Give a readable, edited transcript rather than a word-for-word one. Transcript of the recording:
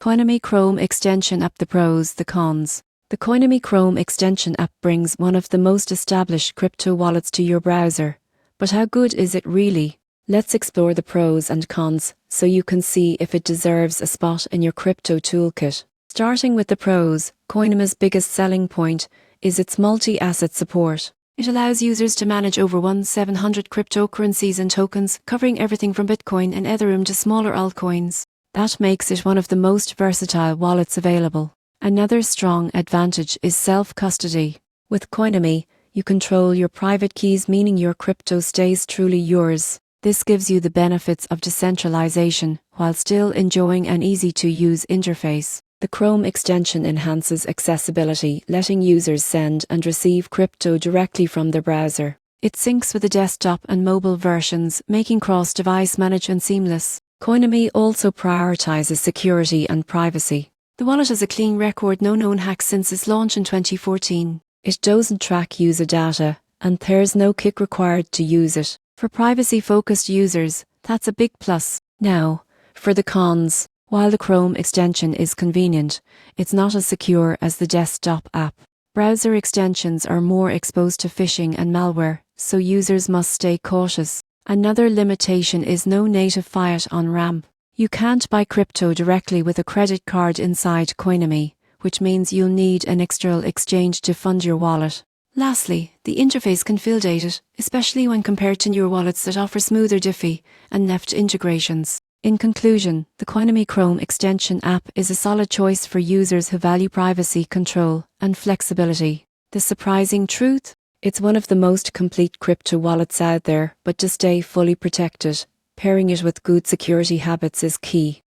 Coinomi Chrome Extension App. The pros, the cons. The Coinomi Chrome Extension app brings one of the most established crypto wallets to your browser. But how good is it really? Let's explore the pros and cons so you can see if it deserves a spot in your crypto toolkit. Starting with the pros, Coinomi's biggest selling point is its multi-asset support. It allows users to manage over 1,700 cryptocurrencies and tokens, covering everything from Bitcoin and Ethereum to smaller altcoins. That makes it one of the most versatile wallets available. Another strong advantage is self-custody. With Coinomi, you control your private keys, meaning your crypto stays truly yours. This gives you the benefits of decentralization while still enjoying an easy-to-use interface. The Chrome extension enhances accessibility, letting users send and receive crypto directly from their browser. It syncs with the desktop and mobile versions, making cross-device management seamless. Coinomi also prioritizes security and privacy. The wallet has a clean record, no known hacks since its launch in 2014. It doesn't track user data, and there's no kick required to use it. For privacy-focused users, that's a big plus. Now, for the cons. While the Chrome extension is convenient, it's not as secure as the desktop app. Browser extensions are more exposed to phishing and malware, so users must stay cautious. Another limitation is no native fiat on-ramp. You can't buy crypto directly with a credit card inside Coinomi, which means you'll need an external exchange to fund your wallet. Lastly, the interface can feel dated, especially when compared to newer wallets that offer smoother Diffie and Neft integrations. In conclusion, the Coinomi Chrome extension app is a solid choice for users who value privacy, control, and flexibility. The surprising truth? It's one of the most complete crypto wallets out there, but to stay fully protected, pairing it with good security habits is key.